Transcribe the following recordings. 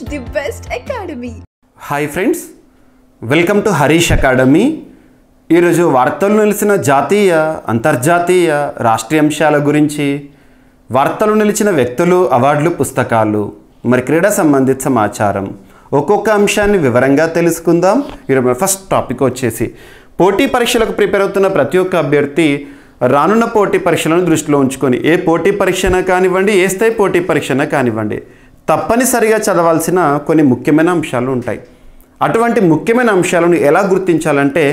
the best academy. Hi friends, welcome to Harish academy. ఈరోజు వార్తలు నిలిచిన జాతీయ అంతర్జాతీయ రాష్ట్రీయ అంశాల గురించి, వార్తలు నిలిచిన వ్యక్తులు, అవార్డులు, పుస్తకాలు, మరి క్రీడా సంబంధిత సమాచారం, ఒక్కొక్క అంశాన్ని వివరంగా తెలుసుకుందాం. ఈరోజు ఫస్ట్ టాపిక్ వచ్చేసి పోటీ పరీక్షలకు ప్రిపేర్ అవుతున్న ప్రతి ఒక్క అభ్యర్థి రానున్న పోటీ పరీక్షలను దృష్టిలో ఉంచుకొని ఏ పోటీ పరీక్షన కానివ్వండి, ఏ స్థాయి పోటీ పరీక్షన కానివ్వండి, తప్పనిసరిగా చదవాల్సిన కొన్ని ముఖ్యమైన అంశాలు ఉంటాయి. అటువంటి ముఖ్యమైన అంశాలను ఎలా గుర్తించాలంటే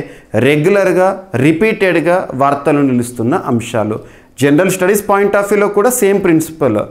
రెగ్యులర్గా రిపీటెడ్గా వార్తలు నిలుస్తున్న అంశాలు. జనరల్ స్టడీస్ పాయింట్ ఆఫ్ వ్యూలో కూడా సేమ్ ప్రిన్సిపల్.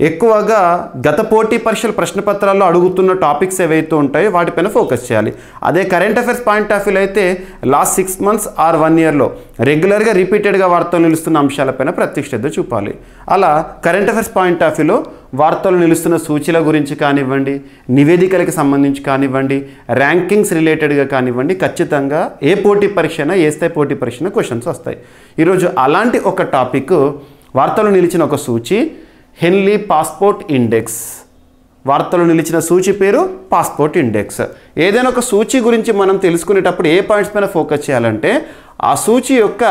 ఎక్కువగా గత పోటీ పరీక్షల ప్రశ్నపత్రాల్లో అడుగుతున్న టాపిక్స్ ఏవైతే ఉంటాయో వాటిపైన ఫోకస్ చేయాలి. అదే కరెంట్ అఫైర్స్ పాయింట్ ఆఫ్ వ్యూలో అయితే లాస్ట్ 6 months ఆర్ 1 yearలో రెగ్యులర్గా రిపీటెడ్గా వార్తలు నిలుస్తున్న అంశాలపైన ప్రత్యేక శ్రద్ధ చూపాలి. అలా కరెంట్ అఫైర్స్ పాయింట్ ఆఫ్ వ్యూలో వార్తలు నిలుస్తున్న సూచీల గురించి కానివ్వండి, నివేదికలకు సంబంధించి కానివ్వండి, ర్యాంకింగ్స్ రిలేటెడ్గా కానివ్వండి, ఖచ్చితంగా ఏ పోటీ పరీక్ష అయినా, ఏ స్థాయి పోటీ పరీక్ష అయినా క్వశ్చన్స్ వస్తాయి. ఈరోజు అలాంటి ఒక టాపిక్, వార్తలు నిలిచిన ఒక సూచి, హెన్లీ పాస్పోర్ట్ ఇండెక్స్. వార్తలు నిలిచిన సూచి పేరు పాస్పోర్ట్ ఇండెక్స్. ఏదైనా ఒక సూచి గురించి మనం తెలుసుకునేటప్పుడు ఏ పాయింట్స్ పైన ఫోకస్ చేయాలంటే ఆ సూచి యొక్క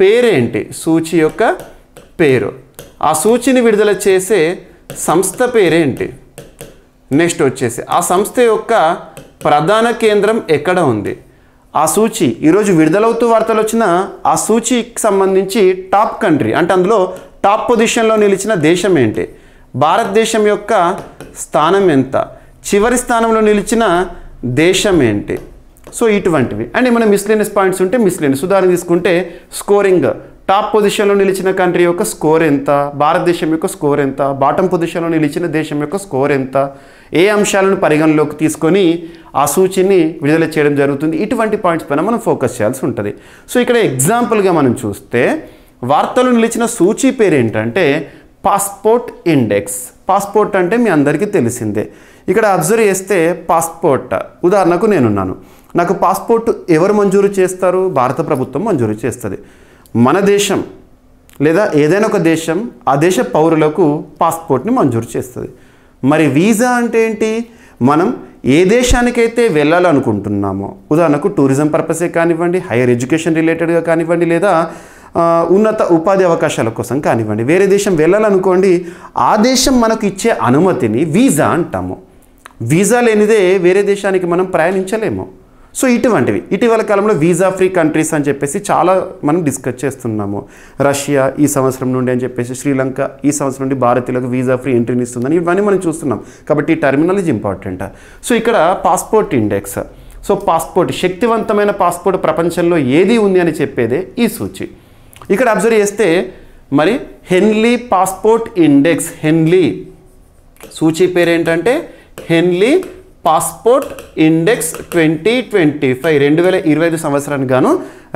పేరేంటి, సూచి యొక్క పేరు, ఆ సూచిని విడుదల చేసే సంస్థ పేరేంటి, నెక్స్ట్ వచ్చేసి ఆ సంస్థ యొక్క ప్రధాన కేంద్రం ఎక్కడ ఉంది, ఆ సూచి ఈరోజు విడుదలవుతూ వార్తలు వచ్చిన ఆ సూచికి సంబంధించి టాప్ కంట్రీ అంటే అందులో టాప్ పొజిషన్లో నిలిచిన దేశం ఏంటి, భారతదేశం యొక్క స్థానం ఎంత, చివరి స్థానంలో నిలిచిన దేశం ఏంటి. సో ఇటువంటివి అండ్ ఏమైనా మిస్లేనియస్ పాయింట్స్ ఉంటే మిస్లేనియస్. ఉదాహరణ తీసుకుంటే స్కోరింగ్, టాప్ పొజిషన్లో నిలిచిన కంట్రీ యొక్క స్కోర్ ఎంత, భారతదేశం యొక్క స్కోర్ ఎంత, బాటమ్ పొజిషన్లో నిలిచిన దేశం యొక్క స్కోర్ ఎంత, ఏ అంశాలను పరిగణలోకి తీసుకొని ఆ సూచిని విడుదల చేయడం జరుగుతుంది. ఇటువంటి పాయింట్స్ పైన మనం ఫోకస్ చేయాల్సి ఉంటుంది. సో ఇక్కడ ఎగ్జాంపుల్గా మనం చూస్తే వార్తలు నిలిచిన సూచి పేరు ఏంటంటే పాస్పోర్ట్ ఇండెక్స్. పాస్పోర్ట్ అంటే మీ అందరికీ తెలిసిందే. ఇక్కడ అబ్జర్వ్ చేస్తే పాస్పోర్ట్, ఉదాహరణకు నేనున్నాను, నాకు పాస్పోర్ట్ ఎవరు మంజూరు చేస్తారు? భారత ప్రభుత్వం మంజూరు చేస్తుంది. మన దేశం లేదా ఏదైనా ఒక దేశం ఆ దేశ పౌరులకు పాస్పోర్ట్ని మంజూరు చేస్తుంది. మరి వీసా అంటే ఏంటి? మనం ఏ దేశానికైతే వెళ్ళాలనుకుంటున్నామో, ఉదాహరణకు టూరిజం పర్పసే కానివ్వండి, హైయర్ ఎడ్యుకేషన్ రిలేటెడ్గా కానివ్వండి, లేదా ఉన్నత ఉపాధి అవకాశాల కోసం కానివ్వండి, వేరే దేశం వెళ్ళాలనుకోండి, ఆ దేశం మనకు ఇచ్చే అనుమతిని వీసా అంటాము. వీసా లేనిదే వేరే దేశానికి మనం ప్రయాణించలేము. సో ఇటువంటివి ఇటీవల కాలంలో వీసా ఫ్రీ కంట్రీస్ అని చెప్పేసి చాలా మనం డిస్కస్ చేస్తున్నాము. రష్యా ఈ సంవత్సరం నుండి అని చెప్పేసి, శ్రీలంక ఈ సంవత్సరం నుండి భారతీయులకు వీసా ఫ్రీ ఎంట్రీని ఇస్తుందని, ఇవన్నీ మనం చూస్తున్నాం. కాబట్టి ఈ టర్మినాలజీ ఇంపార్టెంట్. సో ఇక్కడ పాస్పోర్ట్ ఇండెక్స్. సో పాస్పోర్ట్, శక్తివంతమైన పాస్పోర్ట్ ప్రపంచంలో ఏది ఉంది అని చెప్పేదే ఈ సూచి. ఇక్కడ అబ్జర్వ్ చేస్తే మరి హెన్లీ పాస్పోర్ట్ ఇండెక్స్, హెన్లీ సూచి పేరు ఏంటంటే హెన్లీ పాస్పోర్ట్ ఇండెక్స్ 2025, 2025 సంవత్సరానికి గాను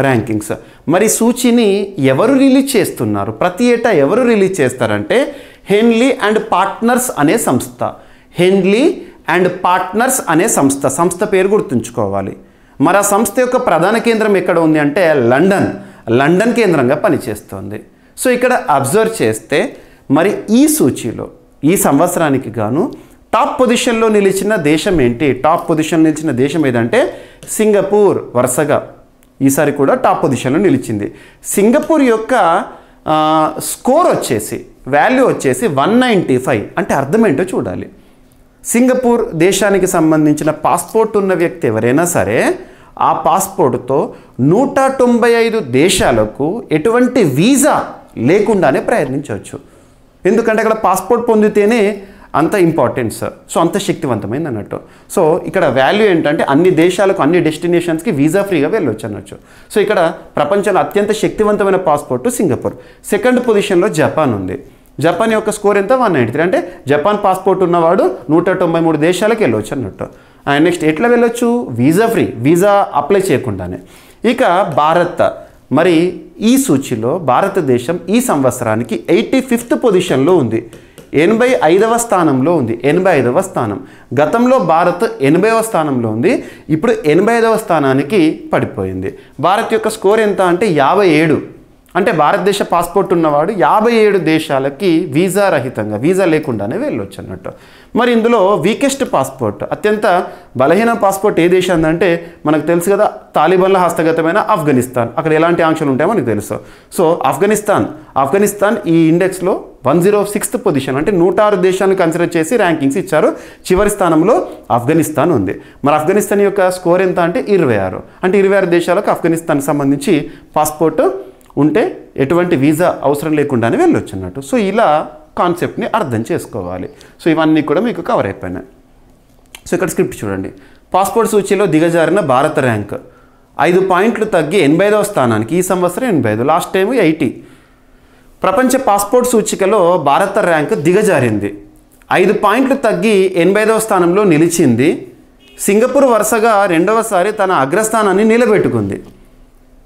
ర్యాంకింగ్స్. మరి సూచిని ఎవరు రిలీజ్ చేస్తున్నారు? ప్రతి ఏటా ఎవరు రిలీజ్ చేస్తారంటే హెన్లీ అండ్ పార్ట్నర్స్ అనే సంస్థ. హెన్లీ అండ్ పార్ట్నర్స్ అనే సంస్థ. సంస్థ పేరు గుర్తుంచుకోవాలి. మరి ఆ సంస్థ యొక్క ప్రధాన కేంద్రం ఎక్కడ ఉంది అంటే లండన్ కేంద్రంగా పనిచేస్తుంది. సో ఇక్కడ అబ్జర్వ్ చేస్తే మరి ఈ సూచీలో ఈ సంవత్సరానికి గాను టాప్ పొజిషన్లో నిలిచిన దేశం ఏంటి? టాప్ పొజిషన్ నిలిచిన దేశం ఏదంటే సింగపూర్. వరుసగా ఈసారి కూడా టాప్ పొజిషన్లో నిలిచింది. సింగపూర్ యొక్క స్కోర్ వచ్చేసి, వాల్యూ వచ్చేసి 195. అంటే అర్థం ఏంటో చూడాలి. సింగపూర్ దేశానికి సంబంధించిన పాస్పోర్ట్ ఉన్న వ్యక్తి ఎవరైనా సరే ఆ పాస్పోర్ట్తో 195 దేశాలకు ఎటువంటి వీసా లేకుండానే ప్రయత్నించవచ్చు. ఎందుకంటే అక్కడ పాస్పోర్ట్ పొందితేనే అంత ఇంపార్టెన్స్, సో అంత శక్తివంతమైంది అన్నట్టు. సో ఇక్కడ వాల్యూ ఏంటంటే అన్ని దేశాలకు, అన్ని డెస్టినేషన్స్కి వీసా ఫ్రీగా వెళ్ళొచ్చు అనొచ్చు. సో ఇక్కడ ప్రపంచంలో అత్యంత శక్తివంతమైన పాస్పోర్ట్ సింగపూర్. సెకండ్ పొజిషన్లో జపాన్ ఉంది. జపాన్ యొక్క స్కోర్ ఎంత? 193. అంటే జపాన్ పాస్పోర్ట్ ఉన్నవాడు 193 దేశాలకు వెళ్ళొచ్చు అన్నట్టు. అండ్ నెక్స్ట్ ఎట్లా వెళ్ళొచ్చు? వీసా ఫ్రీ, వీసా అప్లై చేయకుండానే. ఇక భారత్, మరి ఈ సూచిలో భారతదేశం ఈ సంవత్సరానికి 85th పొజిషన్లో ఉంది. 85వ స్థానంలో ఉంది. 85వ స్థానం. గతంలో భారత్ 80వ స్థానంలో ఉంది, ఇప్పుడు 85వ స్థానానికి పడిపోయింది. భారత్ యొక్క స్కోర్ ఎంత అంటే 57. అంటే భారతదేశ పాస్పోర్ట్ ఉన్నవాడు 57 దేశాలకి వీసా రహితంగా, వీసా లేకుండానే వెళ్ళొచ్చు అన్నట్టు. మరి ఇందులో వీకెస్ట్ పాస్పోర్ట్, అత్యంత బలహీన పాస్పోర్ట్ ఏ దేశం అంటే మనకు తెలుసు కదా, తాలిబాన్ల హస్తగతమైన ఆఫ్ఘనిస్తాన్. అక్కడ ఎలాంటి ఆంక్షలు ఉంటాయో మనకు తెలుసు. సో ఆఫ్ఘనిస్తాన్ ఈ ఇండెక్స్లో 106th పొజిషన్, అంటే 106 దేశాలను కన్సిడర్ చేసి ర్యాంకింగ్స్ ఇచ్చారు. చివరి స్థానంలో ఆఫ్ఘనిస్తాన్ ఉంది. మరి ఆఫ్ఘనిస్తాన్ యొక్క స్కోర్ ఎంత అంటే 26. అంటే 26 దేశాలకు ఆఫ్ఘనిస్తాన్కి సంబంధించి పాస్పోర్ట్ ఉంటే ఎటువంటి వీసా అవసరం లేకుండానే వెళ్ళొచ్చు అన్నట్టు. సో ఇలా కాన్సెప్ట్ని అర్థం చేసుకోవాలి. సో ఇవన్నీ కూడా మీకు కవర్ అయిపోయినాయి. సో ఇక్కడ స్క్రిప్ట్ చూడండి. పాస్పోర్ట్ సూచీలో దిగజారిన భారత ర్యాంక్ 5 పాయింట్లు తగ్గి 85వ స్థానానికి. ఈ సంవత్సరం 85, లాస్ట్ టైం 80. ప్రపంచ పాస్పోర్ట్ సూచికలో భారత ర్యాంక్ దిగజారింది. 5 పాయింట్లు తగ్గి 85వ స్థానంలో నిలిచింది. సింగపూర్ వరుసగా రెండవసారి తన అగ్రస్థానాన్ని నిలబెట్టుకుంది.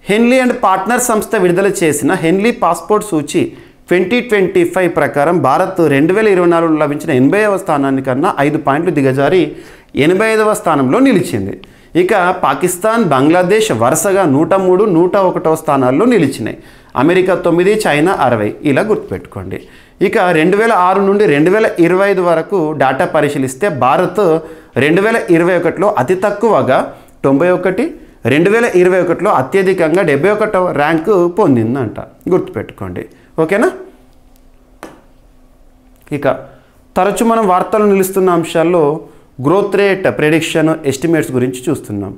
హెన్లీ అండ్ పార్ట్నర్ సంస్థ విడుదల చేసిన హెన్లీ పాస్పోర్ట్ సూచి 2025 ప్రకారం భారత్ 2024లో లభించిన 80వ స్థానాన్ని కన్నా 5 పాయింట్లు దిగజారి 85వ స్థానంలో నిలిచింది. ఇక పాకిస్తాన్, బంగ్లాదేశ్ వరుసగా 103, 101వ స్థానాల్లో నిలిచినాయి. America 9, China 60. ఇలా గుర్తుపెట్టుకోండి. ఇక 2006 నుండి 2025 వరకు డేటా పరిశీలిస్తే భారత్ 2021లో అతి తక్కువగా 91, 2021లో అత్యధికంగా 71వ ర్యాంకు పొందిందంట. గుర్తుపెట్టుకోండి. ఓకేనా? ఇక తరచు మనం వార్తలు నిలుస్తున్న అంశాల్లో గ్రోత్ రేట్ ప్రెడిక్షన్, ఎస్టిమేట్స్ గురించి చూస్తున్నాం.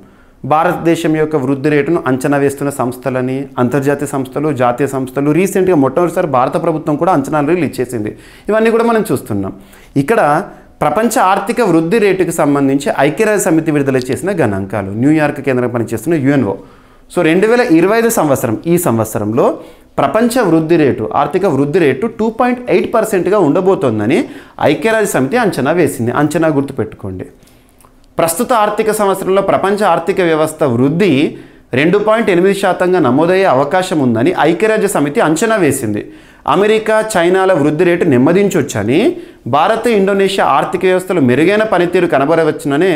భారతదేశం యొక్క వృద్ధి రేటును అంచనా వేస్తున్న సంస్థలని, అంతర్జాతీయ సంస్థలు, జాతీయ సంస్థలు, రీసెంట్గా మొట్టమొదటిసారి భారత ప్రభుత్వం కూడా అంచనాలు రిలీజ్ చేసింది. ఇవన్నీ కూడా మనం చూస్తున్నాం. ఇక్కడ ప్రపంచ ఆర్థిక వృద్ధి రేటుకి సంబంధించి ఐక్యరాజ్య సమితి విడుదల చేసిన గణాంకాలు, న్యూయార్క్ కేంద్రంగా పనిచేస్తున్న UNO. సో 2025 సంవత్సరం, ఈ సంవత్సరంలో ప్రపంచ వృద్ధి రేటు, ఆర్థిక వృద్ధి రేటు 2.8%గా ఉండబోతోందని ఐక్యరాజ్య సమితి అంచనా వేసింది. అంచనా గుర్తుపెట్టుకోండి. ప్రస్తుత ఆర్థిక సంవత్సరంలో ప్రపంచ ఆర్థిక వ్యవస్థ వృద్ధి 2.8%గా నమోదయ్యే అవకాశం ఉందని ఐక్యరాజ్య సమితి అంచనా వేసింది. అమెరికా, చైనాల వృద్ధి రేటు నెమ్మదించొచ్చని, భారత్, ఇండోనేషియా ఆర్థిక వ్యవస్థలు మెరుగైన పనితీరు కనబరవచ్చుననే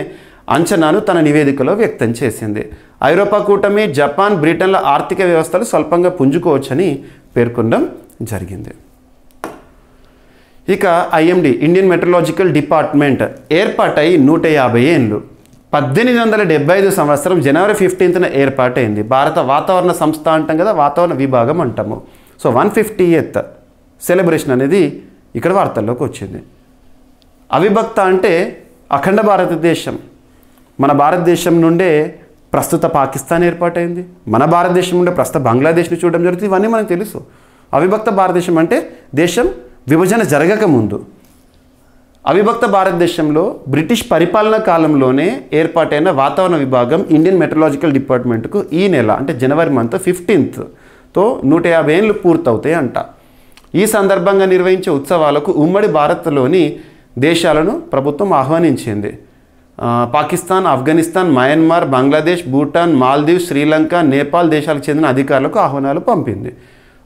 అంచనాను తన నివేదికలో వ్యక్తం చేసింది. ఐరోపా కూటమి, జపాన్, బ్రిటన్ల ఆర్థిక వ్యవస్థలు స్వల్పంగా పుంజుకోవచ్చని పేర్కొనడం జరిగింది. ఇక IMD, ఇండియన్ మెట్రలాజికల్ డిపార్ట్మెంట్ ఏర్పాటై 150 ఏళ్ళు. 1875 సంవత్సరం జనవరి 15న ఏర్పాటైంది. భారత వాతావరణ సంస్థ అంటాం కదా, వాతావరణ విభాగం అంటాము. సో 150th సెలబ్రేషన్ అనేది ఇక్కడ వార్తల్లోకి వచ్చింది. అవిభక్త అంటే అఖండ భారతదేశం. మన భారతదేశం నుండే ప్రస్తుత పాకిస్తాన్ ఏర్పాటైంది. మన భారతదేశం నుండే ప్రస్తుత బంగ్లాదేశ్ని చూడడం జరుగుతుంది. ఇవన్నీ మనకు తెలుసు. అవిభక్త భారతదేశం అంటే దేశం విభజన జరగకముందు. అవిభక్త భారతదేశంలో బ్రిటిష్ పరిపాలనా కాలంలోనే ఏర్పాటైన వాతావరణ విభాగం ఇండియన్ మెట్రలాజికల్ డిపార్ట్మెంట్కు ఈ నెల అంటే జనవరి మంత్ 15తో 150 ఏళ్ళు పూర్తవుతాయి అంట. ఈ సందర్భంగా నిర్వహించే ఉత్సవాలకు ఉమ్మడి భారత్లోని దేశాలను ప్రభుత్వం ఆహ్వానించింది. పాకిస్తాన్, ఆఫ్ఘనిస్తాన్, మయన్మార్, బంగ్లాదేశ్, భూటాన్, మాల్దీవ్స్, శ్రీలంక, నేపాల్ దేశాలకు చెందిన అధికారులకు ఆహ్వానాలు పంపింది.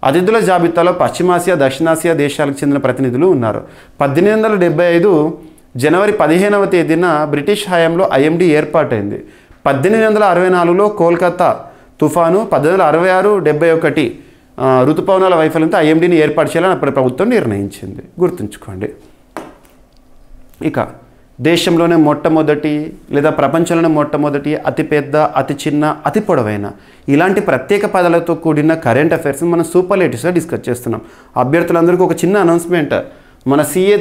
అతిథుల జాబితాలో పశ్చిమాసియా, దక్షిణాసియా దేశాలకు చెందిన ప్రతినిధులు ఉన్నారు. 1875 జనవరి 15వ తేదీన బ్రిటిష్ హయాంలో IMD ఏర్పాటైంది. 1864లో కోల్కతా తుఫాను, 1866, 71 ఋతుపవనాల వైఫల్యంతో IMDని ఏర్పాటు చేయాలని అప్పటి ప్రభుత్వం నిర్ణయించింది. గుర్తుంచుకోండి. ఇక దేశంలోనే మొట్టమొదటి లేదా ప్రపంచంలోనే మొట్టమొదటి, అతిపెద్ద, అతి చిన్న, అతి పొడవైన ఇలాంటి ప్రత్యేక పదాలతో కూడిన కరెంట్ అఫైర్స్ని మనం సూపర్లేటివ్స్గా డిస్కస్ చేస్తున్నాం. అభ్యర్థులందరికీ ఒక చిన్న అనౌన్స్మెంట్. మన CA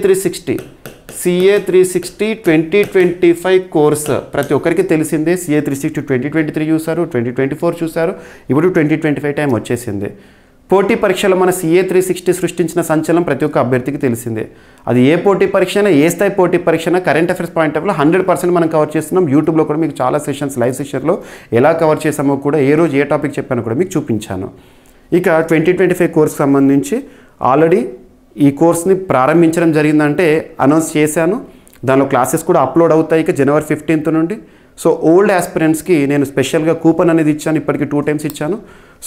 360 2025 కోర్స్ ప్రతి ఒక్కరికి తెలిసిందే. CA 360 2023 చూశారు, 2024 చూశారు, ఇప్పుడు 2025 టైం వచ్చేసింది. పోటీ పరీక్షలో మన CA 360 సృష్టించిన సంచలనం ప్రతి ఒక్క అభ్యర్థికి తెలిసిందే. అది ఏ పోటీ పరీక్ష అయినా, ఏ స్థాయి పోటీ పరీక్ష అయినా కరెంట్ అఫైర్స్ పాయింట్ ఆఫ్ వ్యూలో 100% మనం కవర్ చేస్తున్నాం. యూట్యూబ్లో కూడా మీకు చాలా సెషన్స్, లైవ్ సెషన్లో ఎలా కవర్ చేసామో కూడా, ఏ రోజు ఏ టాపిక్ చెప్పానో కూడా మీకు చూపించాను. ఇక 2025 కోర్స్కి సంబంధించి ఆల్రెడీ ఈ కోర్స్ని ప్రారంభించడం జరిగిందంటే అనౌన్స్ చేశాను. దానిలో క్లాసెస్ కూడా అప్లోడ్ అవుతాయి ఇక జనవరి 15th నుండి. సో ఓల్డ్ ఆస్పిరెంట్స్కి నేను స్పెషల్గా కూపన్ అనేది ఇచ్చాను, ఇప్పటికి 2 times ఇచ్చాను.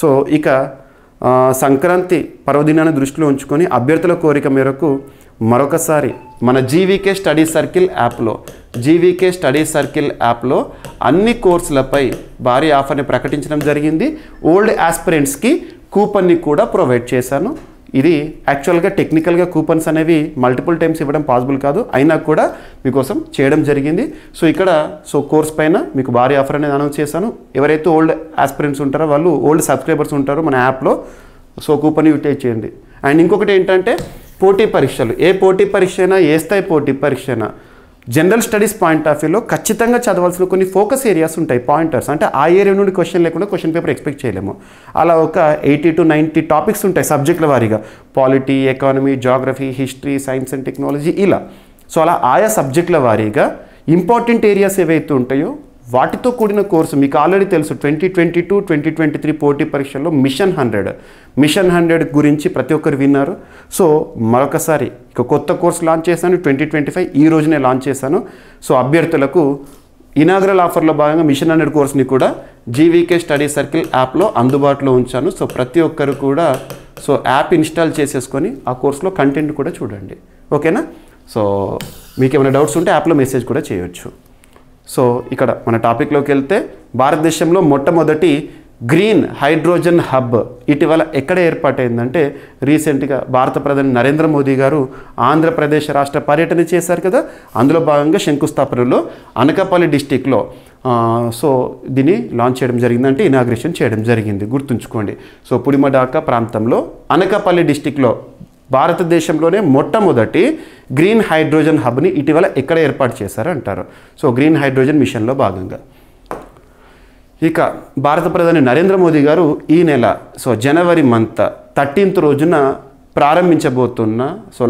సో ఇక సంక్రాంతి పర్వదినాన్ని దృష్టిలో ఉంచుకొని అభ్యర్థుల కోరిక మేరకు మరొకసారి మన జీవీకే స్టడీ సర్కిల్ యాప్లో అన్ని కోర్సులపై భారీ ఆఫర్ని ప్రకటించడం జరిగింది. ఓల్డ్ ఆస్పిరెంట్స్కి కూపన్ని కూడా ప్రొవైడ్ చేశాను. ఇది యాక్చువల్గా టెక్నికల్గా కూపన్స్ అనేవి మల్టిపుల్ టైమ్స్ ఇవ్వడం పాసిబుల్ కాదు, అయినా కూడా మీకోసం చేయడం జరిగింది. సో ఇక్కడ కోర్స్ పైన మీకు భారీ ఆఫర్ అనేది అనౌన్స్ చేశాను. ఎవరైతే ఓల్డ్ ఆస్పిరెంట్స్ ఉంటారో వాళ్ళు, ఓల్డ్ సబ్స్క్రైబర్స్ ఉంటారో మన యాప్లో, కూపన్ యూటిలైజ్ చేయండి. అండ్ ఇంకొకటి ఏంటంటే పోటీ పరీక్షలు, ఏ పోటీ పరీక్ష అయినా, ఏ స్థాయి పోటీ పరీక్ష అయినా జనరల్ స్టడీస్ పాయింట్ ఆఫ్ వ్యూలో ఖచ్చితంగా చదవాల్సిన కొన్ని ఫోకస్ ఏరియాస్ ఉంటాయి, పాయింటర్స్. అంటే ఆ ఏరియా నుండి క్వశ్చన్ లేకుండా క్వశ్చన్ పేపర్ ఎక్స్పెక్ట్ చేయలేము. అలా ఒక 80 to 90 టాపిక్స్ ఉంటాయి సబ్జెక్టుల వారీగా, polity, economy, geography, history, science and technology ఇలా. సో అలా ఆయా సబ్జెక్టుల వారీగా ఇంపార్టెంట్ ఏరియాస్ ఏవైతే ఉంటాయో వాటితో కూడిన కోర్సు మీకు ఆల్రెడీ తెలుసు. 2022-2023 పోటీ పరీక్షల్లో మిషన్ 100 గురించి ప్రతి ఒక్కరు విన్నారు. సో మరొకసారి ఇక కొత్త కోర్సు లాంచ్ చేశాను 2025, ఈ రోజునే లాంచ్ చేశాను. సో అభ్యర్థులకు ఇనాగ్రల్ ఆఫర్లో భాగంగా మిషన్ 100 కోర్స్ని కూడా జీవీకే స్టడీ సర్కిల్ యాప్లో అందుబాటులో ఉంచాను. సో ప్రతి ఒక్కరు కూడా యాప్ ఇన్స్టాల్ చేసేసుకొని ఆ కోర్సులో కంటెంట్ కూడా చూడండి, ఓకేనా? సో మీకు ఏమైనా డౌట్స్ ఉంటే యాప్లో మెసేజ్ కూడా చేయొచ్చు. సో ఇక్కడ మన టాపిక్లోకి వెళ్తే, భారతదేశంలో మొట్టమొదటి గ్రీన్ హైడ్రోజన్ హబ్ ఇటీవల ఎక్కడ ఏర్పాటైందంటే, రీసెంట్గా భారత ప్రధాని నరేంద్ర మోదీ గారు ఆంధ్రప్రదేశ్ రాష్ట్ర పర్యటన చేశారు కదా, అందులో భాగంగా శంకుస్థాపనలో అనకాపల్లి డిస్టిక్లో దీన్ని లాంచ్ చేయడం జరిగింది, అంటే ఇనాగ్రేషన్ చేయడం జరిగింది, గుర్తుంచుకోండి. సో పుడిమడాక ప్రాంతంలో అనకాపల్లి డిస్టిక్లో భారతదేశంలోనే మొట్టమొదటి గ్రీన్ హైడ్రోజన్ హబ్ని ఇటీవల ఎక్కడ ఏర్పాటు చేశారంటారు. సో గ్రీన్ హైడ్రోజన్ మిషన్లో భాగంగా ఇక భారత ప్రధాని నరేంద్ర మోదీ గారు ఈ నెల జనవరి మంత్ 13th రోజున ప్రారంభించబోతున్న,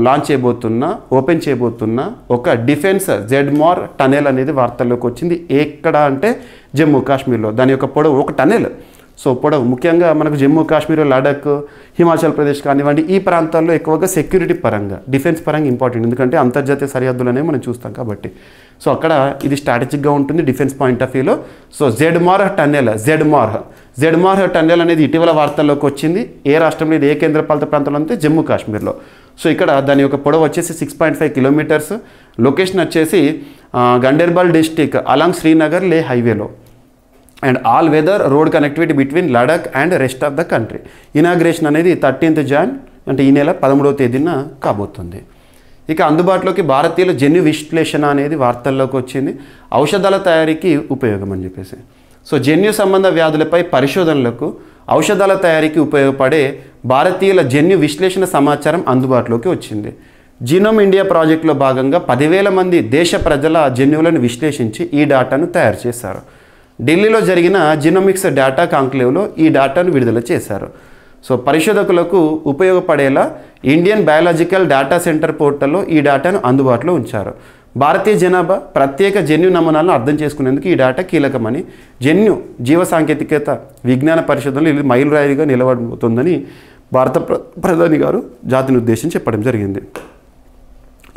లాంచ్ చేయబోతున్న, ఓపెన్ చేయబోతున్న ఒక డిఫెన్స్ జెడ్మార్ టనెల్ అనేది వార్తల్లోకి వచ్చింది. ఎక్కడ అంటే జమ్మూ కాశ్మీర్లో. దాని యొక్క పొడవు, ఒక టనెల్ పొడవు ముఖ్యంగా మనకు జమ్మూ కాశ్మీర్, లడాక్, హిమాచల్ ప్రదేశ్ కానివ్వండి, ఈ ప్రాంతాల్లో ఎక్కువగా సెక్యూరిటీ పరంగా, డిఫెన్స్ పరంగా ఇంపార్టెంట్, ఎందుకంటే అంతర్జాతీయ సరిహద్దులనే మనం చూస్తాం కాబట్టి. సో అక్కడ ఇది స్ట్రాటజిక్గా ఉంటుంది డిఫెన్స్ పాయింట్ ఆఫ్ వ్యూలో. జెడ్మార్ టన్నెల్ అనేది ఇటీవల వార్తల్లోకి వచ్చింది. ఏ రాష్ట్రంలో, ఇది ఏ కేంద్రపాలిత ప్రాంతంలో అంటే జమ్మూ కాశ్మీర్లో. సో ఇక్కడ దాని యొక్క పొడవు వచ్చేసి 6.5 కిలోమీటర్స్. లొకేషన్ వచ్చేసి గండర్బల్ డిస్టిక్ అలాంగ్ శ్రీనగర్ లే హైవేలో. And all weather road connectivity between Ladakh and rest of the country. Inauguration అనేది 13th Jan, అంటే ఈ నెల 13వ తేదీన కాబోతుంది. ఇక అందుబాటులోకి భారతీయుల జన్యు విశ్లేషణ అనేది వార్తల్లోకి వచ్చింది. ఔషధాల తయారీకి ఉపయోగం అని చెప్పేసి. జన్యు సంబంధ వ్యాధులపై పరిశోధనలకు, ఔషధాల తయారీకి ఉపయోగపడే భారతీయుల జన్యు విశ్లేషణ సమాచారం అందుబాటులోకి వచ్చింది. జీనోమ్ ఇండియా ప్రాజెక్టులో భాగంగా 10,000 మంది దేశ ప్రజల జన్యువులను విశ్లేషించి ఈ డేటాను తయారు చేశారు. ఢిల్లీలో జరిగిన జీనోమిక్స్ డేటా కాంక్లేవ్లో ఈ డేటాను విడుదల చేశారు. పరిశోధకులకు ఉపయోగపడేలా ఇండియన్ బయాలజికల్ డేటా సెంటర్ పోర్టల్లో ఈ డేటాను అందుబాటులో ఉంచారు. భారతీయ జనాభా ప్రత్యేక జన్యు నమూనాలను అర్థం చేసుకునేందుకు ఈ డేటా కీలకమని, జన్యు జీవ సాంకేతికత విజ్ఞాన పరిశోధనలు ఇది మైలురాయిగా నిలబడుతుందని భారత ప్రధాని గారు జాతిని ఉద్దేశించి చెప్పడం జరిగింది.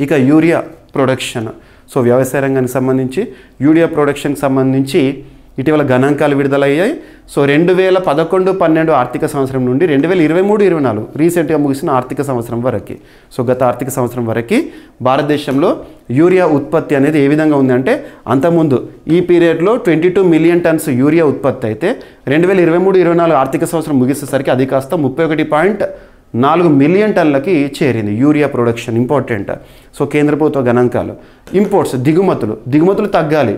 ఇక యూరియా ప్రొడక్షన్, వ్యవసాయ రంగానికి సంబంధించి యూరియా ప్రొడక్షన్కి సంబంధించి ఇటీవల గణాంకాలు విడుదలయ్యాయి. 2011-12 ఆర్థిక సంవత్సరం నుండి 2023-24 రీసెంట్గా ముగిసిన ఆర్థిక సంవత్సరం వరకు, గత ఆర్థిక సంవత్సరం వరకు భారతదేశంలో యూరియా ఉత్పత్తి అనేది ఏ విధంగా ఉందంటే, అంతకుముందు ఈ పీరియడ్లో 22 మిలియన్ టన్స్ యూరియా ఉత్పత్తి అయితే 2023-24 ఆర్థిక సంవత్సరం ముగిసేసరికి అది కాస్త 31.4 మిలియన్ టన్నులకి చేరింది యూరియా ప్రొడక్షన్. ఇంపార్టెంట్. కేంద్ర ప్రభుత్వ గణాంకాలు. ఇంపోర్ట్స్, దిగుమతులు తగ్గాలి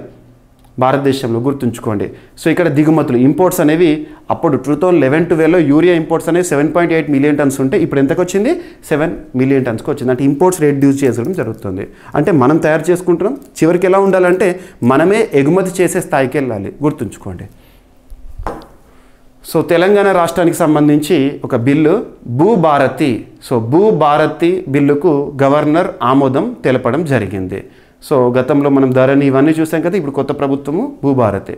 భారతదేశంలో, గుర్తుంచుకోండి. ఇక్కడ దిగుమతులు, ఇంపోర్ట్స్ అనేవి అప్పుడు 2011-12లో యూరియా ఇంపోర్ట్స్ అనేవి 7.8 మిలియన్ టన్స్ ఉంటే ఇప్పుడు ఎంతకు వచ్చింది? 7 మిలియన్ టన్స్కి వచ్చింది. అంటే ఇంపోర్ట్స్ రెడ్యూస్ చేసుకోవడం జరుగుతుంది. అంటే మనం తయారు చేసుకుంటున్నాం, చివరికి ఎలా ఉండాలంటే మనమే ఎగుమతి చేసే స్థాయికి వెళ్ళాలి, గుర్తుంచుకోండి. తెలంగాణ రాష్ట్రానికి సంబంధించి ఒక బిల్లు భూభారతి బిల్లుకు గవర్నర్ ఆమోదం తెలపడం జరిగింది. గతంలో మనం ధరణి ఇవన్నీ చూసాం కదా, ఇప్పుడు కొత్త ప్రభుత్వము భూభారతి.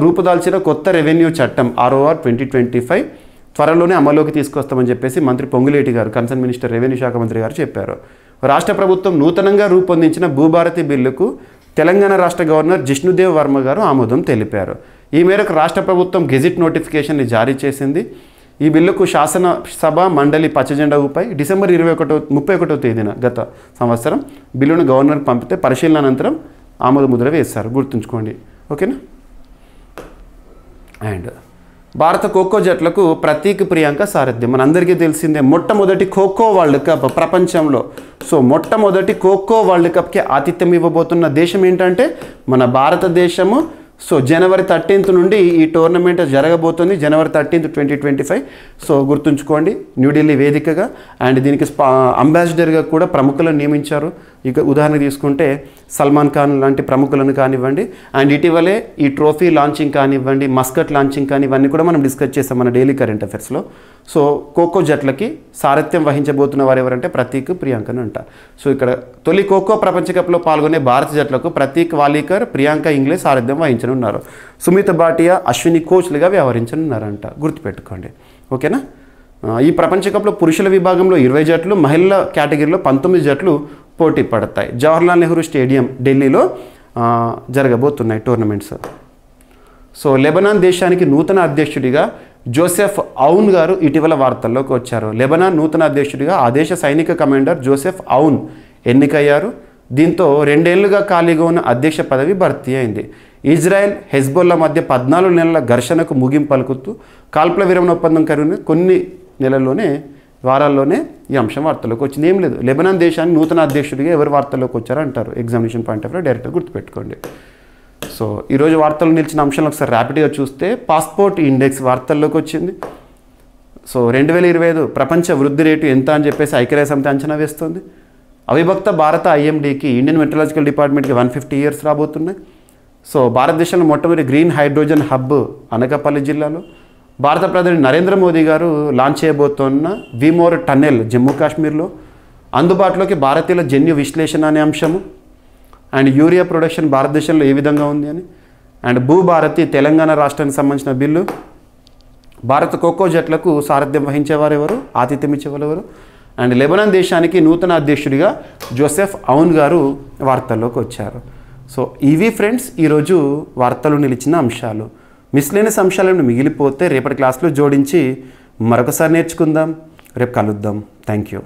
రూపుదాల్చిన కొత్త రెవెన్యూ చట్టం ROR 2025 త్వరలోనే అమల్లోకి తీసుకొస్తామని చెప్పేసి మంత్రి పొంగులేటి గారు, కన్సర్న్ మినిస్టర్, రెవెన్యూ శాఖ మంత్రి గారు చెప్పారు. రాష్ట్ర ప్రభుత్వం నూతనంగా రూపొందించిన భూభారతి బిల్లుకు తెలంగాణ రాష్ట్ర గవర్నర్ జిష్ణుదేవ్ వర్మ గారు ఆమోదం తెలిపారు. ఈ మేరకు రాష్ట్ర ప్రభుత్వం గెజిట్ నోటిఫికేషన్ని జారీ చేసింది. ఈ బిల్లుకు శాసనసభ మండలి పచ్చజెండా ఊపై డిసెంబర్ 31వ తేదీన గత సంవత్సరం బిల్లును గవర్నర్కి పంపితే పరిశీలన అనంతరం ఆమోద ముద్ర వేశారు, గుర్తుంచుకోండి, ఓకేనా. అండ్ భారత ఖోఖో జట్లకు ప్రతీక్ ప్రియాంక సారథ్యం. మనందరికీ తెలిసిందే, మొట్టమొదటి ఖోఖో వరల్డ్ కప్ ప్రపంచంలో. సో మొట్టమొదటి ఖోఖో వరల్డ్ కప్కి ఆతిథ్యం ఇవ్వబోతున్న దేశం ఏంటంటే మన భారతదేశము. సో జనవరి 13th నుండి ఈ టోర్నమెంట్ జరగబోతుంది, జనవరి 13th, 2025. సో గుర్తుంచుకోండి, న్యూఢిల్లీ వేదికగా. అండ్ దీనికి అంబాసిడర్గా కూడా ప్రముఖులను నియమించారు. ఇక ఉదాహరణ తీసుకుంటే సల్మాన్ ఖాన్ లాంటి ప్రముఖులను కానివ్వండి, అండ్ ఇటీవలే ఈ ట్రోఫీ లాంచింగ్ కానివ్వండి, మస్కట్ లాంచింగ్ కానీ ఇవన్నీ కూడా మనం డిస్కస్ చేస్తాం మన డైలీ కరెంట్ అఫైర్స్లో. సో ఖోఖో జట్లకి సారథ్యం వహించబోతున్న వారు ఎవరంటే ప్రతీక్ ప్రియాంకను అంట. సో ఇక్కడ తొలి ఖోఖో ప్రపంచ కప్లో పాల్గొనే భారత జట్లకు ప్రతీక్ వాలీకర్, ప్రియాంక ఇంగ్లే సారథ్యం వహించనున్నారు. సుమిత్ భాటియా, అశ్విని కోచ్లుగా వ్యవహరించనున్నారంట. గుర్తుపెట్టుకోండి, ఓకేనా. ఈ ప్రపంచ కప్లో పురుషుల విభాగంలో 20 జట్లు, మహిళల కేటగిరీలో 19 జట్లు పోటీ పడతాయి. జవహర్లాల్ నెహ్రూ స్టేడియం ఢిల్లీలో జరగబోతున్నాయి టోర్నమెంట్స్. సో లెబనాన్ దేశానికి నూతన అధ్యక్షుడిగా జోసెఫ్ ఔన్ గారు ఇటీవల వార్తల్లోకి వచ్చారు. లెబనాన్ నూతన అధ్యక్షుడిగా ఆ దేశ సైనిక కమాండర్ జోసెఫ్ ఔన్ ఎన్నికయ్యారు. దీంతో 2 ఏళ్లుగా ఖాళీగా ఉన్న అధ్యక్ష పదవి భర్తీ అయింది. ఇజ్రాయెల్, హెజ్బొల్లా మధ్య 14 నెలల ఘర్షణకు ముగింపు పలుకుతూ కాల్పుల విరమణ ఒప్పందం కలిగిన కొన్ని వారాల్లోనే ఈ అంశం వార్తల్లోకి వచ్చింది. ఏం లేదు, లెబనాన్ దేశాన్ని నూతన అధ్యక్షుడిగా ఎవరు వార్తల్లోకి వచ్చారంటారు. ఎగ్జామినేషన్ పాయింట్ ఆఫ్ వ్యూ డైరెక్ట్గా గుర్తుపెట్టుకోండి. సో ఈరోజు వార్తలు నిలిచిన అంశాలను ఒకసారి ర్యాపిడ్గా చూస్తే పాస్పోర్ట్ ఇండెక్స్ వార్తల్లోకి వచ్చింది. సో 2025 ప్రపంచ వృద్ధి రేటు ఎంత అని చెప్పేసి ఐక్యరాజ్య సమితి అంచనా వేస్తుంది. అవిభక్త భారత IMDకి ఇండియన్ మెట్రలాజికల్ డిపార్ట్మెంట్కి 150 years రాబోతున్నాయి. సో భారతదేశంలో మొట్టమొదటి గ్రీన్ హైడ్రోజన్ హబ్ అనకాపల్లి జిల్లాలో. భారత ప్రధాని నరేంద్ర మోదీ గారు లాంచ్ చేయబోతున్న విమోర్ టన్నెల్ జమ్మూ కాశ్మీర్లో. అందుబాటులోకి భారతీయుల జన్యు విశ్లేషణ అనే అంశము. అండ్ యూరియా ప్రొడక్షన్ భారతదేశంలో ఏ విధంగా ఉంది అని. అండ్ భూభారతి తెలంగాణ రాష్ట్రానికి సంబంధించిన బిల్లు. భారత ఖోఖో జట్లకు సారథ్యం వహించేవారు ఎవరు, ఆతిథ్యం ఇచ్చేవారు ఎవరు. అండ్ లెబనాన్ దేశానికి నూతన అధ్యక్షుడిగా జోసెఫ్ ఔన్ గారు వార్తల్లోకి వచ్చారు. సో ఇవి ఫ్రెండ్స్ ఈరోజు వార్తలు నిలిచిన అంశాలు. మిస్లేనియస్ అంశాలను మిగిలిపోతే రేపటి క్లాస్లో జోడించి మరొకసారి నేర్చుకుందాం. రేపు కలుద్దాం. Thank you.